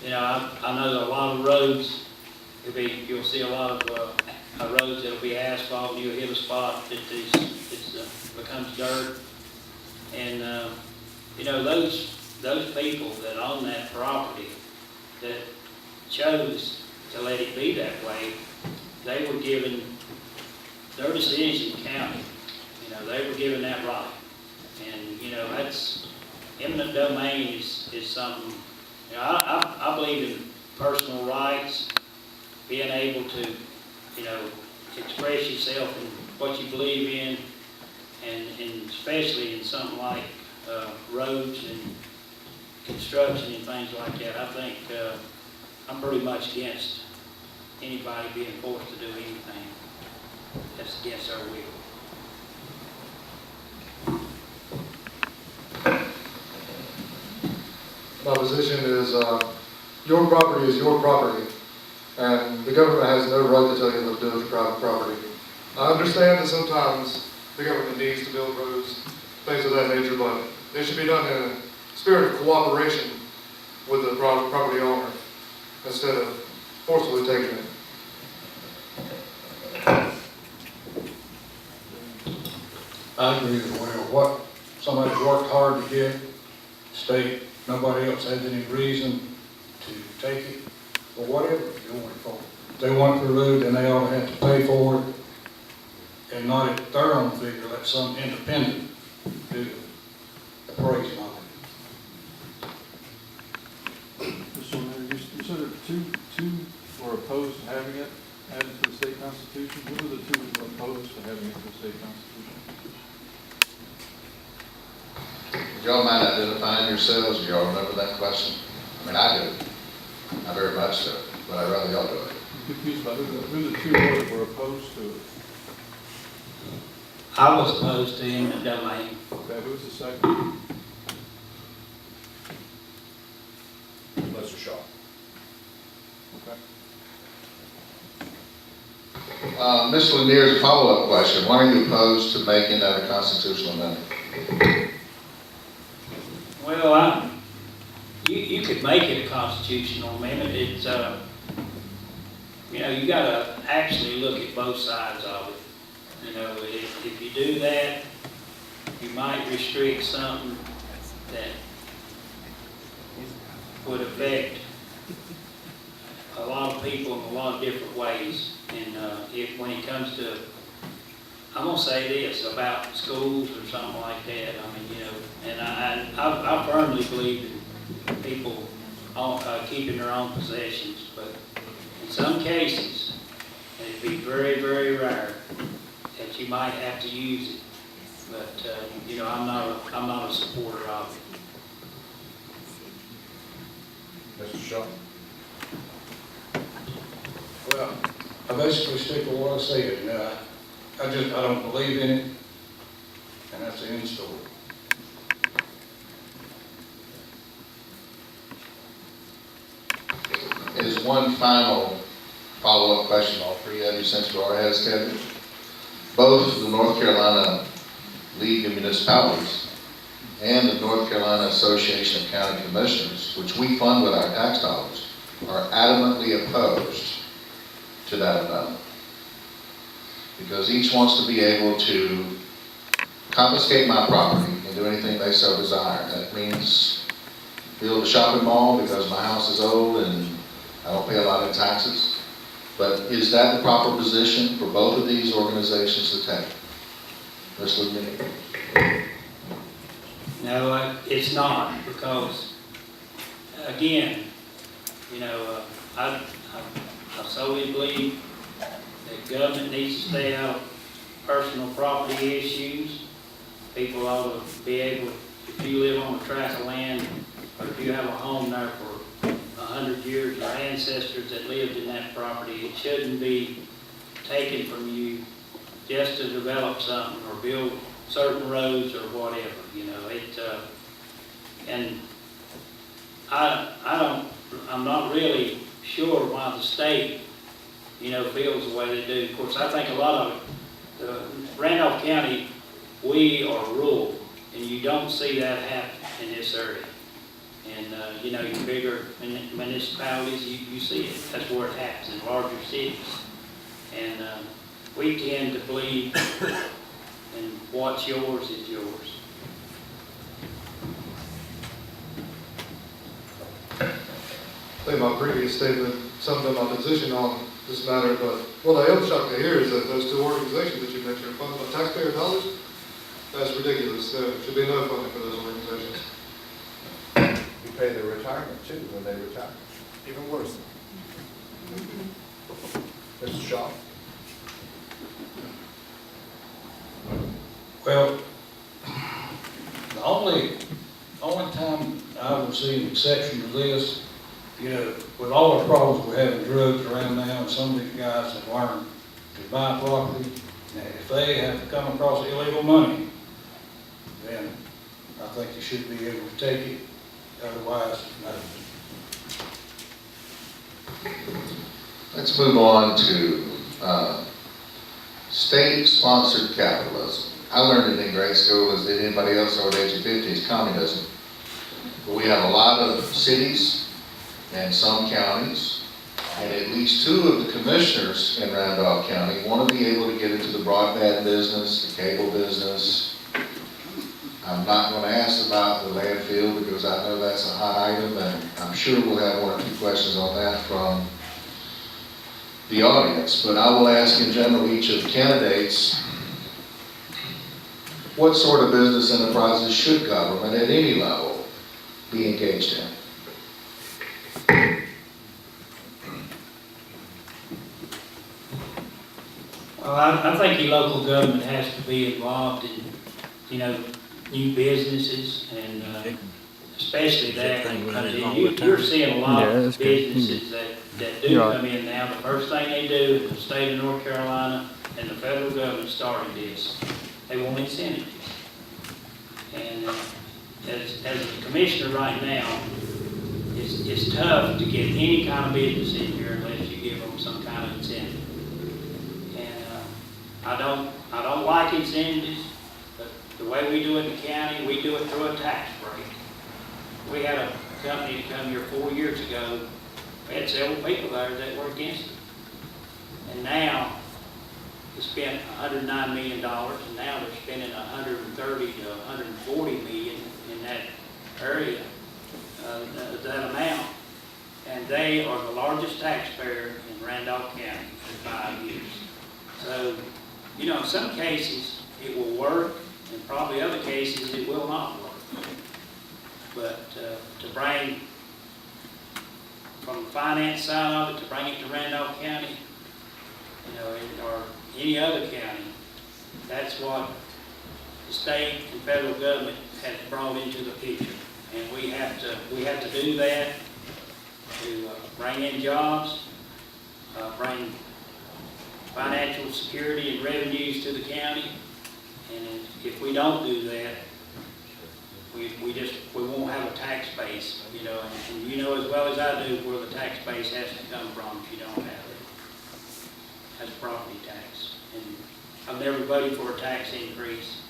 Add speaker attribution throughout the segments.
Speaker 1: You know, I know a lot of roads, you'll see a lot of roads that'll be asphalt, and you'll hit a spot that becomes dirt. And, you know, those people that own that property that chose to let it be that way, they were given, their decision counted. You know, they were given that right. And, you know, that's, eminent domain is something, you know, I believe in personal rights, being able to, you know, express yourself in what you believe in, and especially in something like roads and construction and things like that. I think I'm pretty much against anybody being forced to do anything that's against our will.
Speaker 2: My position is your property is your property, and the government has no right to tell you what to do with your private property. I understand that sometimes the government needs to build roads, things of that nature, but it should be done in a spirit of cooperation with the property owner instead of forcibly taking it.
Speaker 3: I agree with what somebody's worked hard to get, state, nobody else has any reason to take it, or whatever they want it for. If they want it for road, then they ought to have to pay for it, and not at their own figure, let some independent do the appraisal of it.
Speaker 4: Mr. Mayor, you said that two were opposed to having it added to the state constitution. Who were the two that were opposed to having it to the state constitution?
Speaker 5: Would y'all mind identifying yourselves? Do y'all remember that question? I mean, I do. I very much do, but I'd rather y'all do it.
Speaker 4: I'm confused about who the two were that were opposed to it.
Speaker 1: I was opposed to eminent domain.
Speaker 4: Okay, who's the second?
Speaker 6: Mr. Shaw.
Speaker 4: Okay.
Speaker 5: Mr. Lanier's a follow-up question. Why are you opposed to making that a constitutional amendment?
Speaker 1: Well, you could make it a constitutional amendment. It's, you know, you gotta actually look at both sides of it. You know, if you do that, you might restrict something that would affect a lot of people in a lot of different ways. And when it comes to, I'm gonna say this about schools or something like that. I mean, you know, and I firmly believe in people keeping their own possessions, but in some cases, it'd be very, very rare that you might have to use it. But you know, I'm not a supporter of it.
Speaker 6: Mr. Shaw.
Speaker 3: Well, I basically stick with what I said. I don't believe in it, and that's the end story.
Speaker 5: Is one final follow-up question, all three of you, since we already had a schedule. Both the North Carolina League of Municipalities and the North Carolina Association of County Commissioners, which we fund with our tax dollars, are adamantly opposed to that amendment. Because each wants to be able to confiscate my property and do anything they so desire. That means build a shopping mall because my house is old and I don't pay a lot of taxes. But is that the proper position for both of these organizations to take? Ms. Levine?
Speaker 1: No, it's not, because again, you know, I solely believe that government needs to stay out of personal property issues. People ought to be able, if you live on a tract of land, or if you have a home there for 100 years, your ancestors that lived in that property, it shouldn't be taken from you just to develop something or build certain roads or whatever, you know. And I'm not really sure why the state, you know, feels the way they do. Of course, I think a lot of it, Randolph County, we are rural, and you don't see that happen in this area. And, you know, your bigger municipalities, you see it. That's where it happens, in larger cities. And we tend to believe in what's yours is yours.
Speaker 2: I think my previous statement summed up my position on this matter, but what I am shocked to hear is that those two organizations that you mentioned are funded by taxpayer dollars. That's ridiculous. There should be no funding for those organizations.
Speaker 6: You pay their retirement too when they retire. Even worse. Mr. Shaw?
Speaker 3: Well, the only time I would see an exception to this, you know, with all the problems we're having drugs around now, and some of these guys have learned to buy property, and if they have come across illegal money, then I think you should be able to take it, otherwise, no.
Speaker 5: Let's move on to state-sponsored capitalism. I learned it in grade school, as did anybody else over the age of 50, is communism. But we have a lot of cities and some counties, and at least 2 of the commissioners in Randolph County want to be able to get into the broadband business, the cable business. I'm not going to ask about the landfill because I know that's a hot item, and I'm sure we'll have 1 or 2 questions on that from the audience. But I will ask in general each of the candidates, what sort of business enterprises should government at any level be engaged in?
Speaker 1: Well, I think your local government has to be involved in, you know, new businesses and especially that. You're seeing a lot of businesses that do come in now. The first thing they do in the state of North Carolina and the federal government started this, they want incentives. And as a commissioner right now, it's tough to get any kind of business in here unless you give them some kind of incentive. I don't like incentives, but the way we do it in the county, we do it through a tax break. We had a company to come here 4 years ago. We had several people there that were against it. And now, they spent $109 million, and now they're spending $130 to $140 million in that area, that amount. And they are the largest taxpayer in Randolph County for 5 years. So, you know, in some cases, it will work, and probably other cases, it will not work. But to bring, from the finance side of it, to bring it to Randolph County, you know, or any other county, that's what the state and federal government has brought into the picture. And we have to do that to bring in jobs, bring financial security and revenues to the county. And if we don't do that, we won't have a tax base, you know, and you know as well as I do where the tax base has to come from if you don't have it. That's property tax. And I've never voted for a tax increase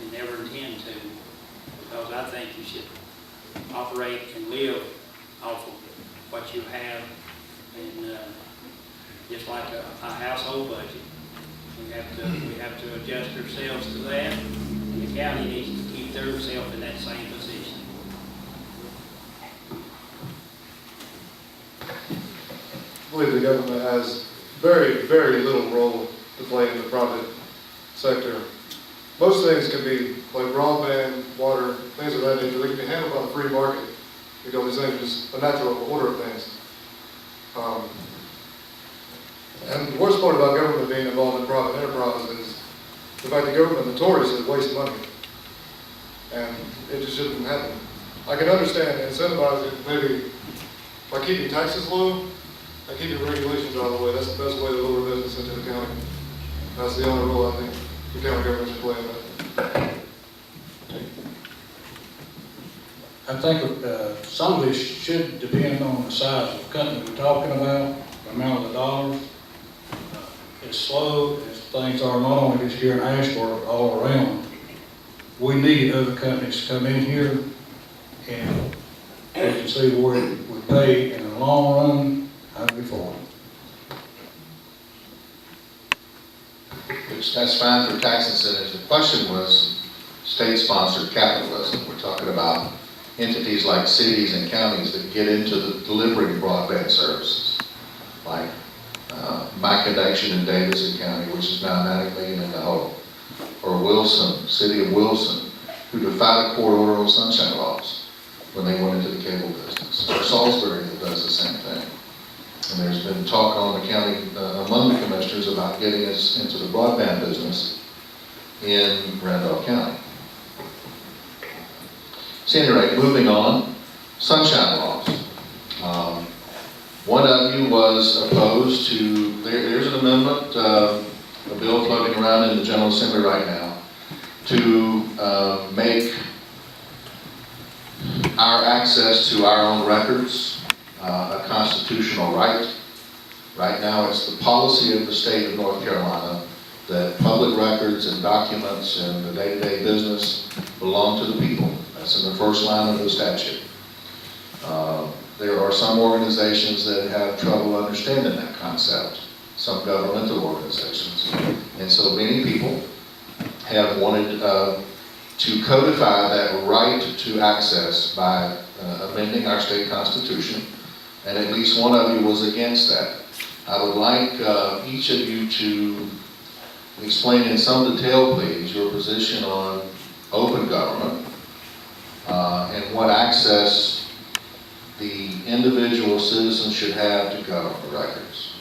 Speaker 1: and never intend to, because I think you should operate and live off of what you have, and just like a household budget. We have to adjust ourselves to that, and the county needs to keep themselves in that same position.
Speaker 2: I believe the government has very, very little role to play in the private sector. Most things can be, like broadband, water, things of that nature, they can be handled by the free market, because these things are just a natural order of things. And the worst part about government being involved in private enterprise is the fact that government notoriously wastes money. And it just shouldn't happen. I can understand incentivizing maybe by keeping taxes low and keeping regulations out of the way. That's the best way to lure business into the county. That's the only role I think the county government should play in that.
Speaker 3: I think some of this should depend on the size of the company we're talking about, the amount of the dollars. As slow as things are, not only just here in Ashford, but all around, we need other companies to come in here and can see where it would pay in the long run, I'd be for it.
Speaker 5: Which, that's fine for tax incentives. The question was state-sponsored capitalism. We're talking about entities like cities and counties that get into the delivering broadband services, like My Connection in Davidson County, which is now 90 million in the hole, or Wilson, City of Wilson, who defied a court order on sunshine laws when they went into the cable business, or Salisbury that does the same thing. And there's been talk on the county, among the commissioners, about getting us into the broadband business in Randolph County. So at any rate, moving on, sunshine laws. One of you was opposed to, there's an amendment, a bill floating around in the General Assembly right now, to make our access to our own records a constitutional right. Right now, it's the policy of the state of North Carolina that public records and documents and the day-to-day business belong to the people. That's in the first line of the statute. There are some organizations that have trouble understanding that concept, some governmental organizations. And so many people have wanted to codify that right to access by amending our state constitution, and at least one of you was against that. I would like each of you to explain in some detail, please, your position on open government and what access the individual citizen should have to government records.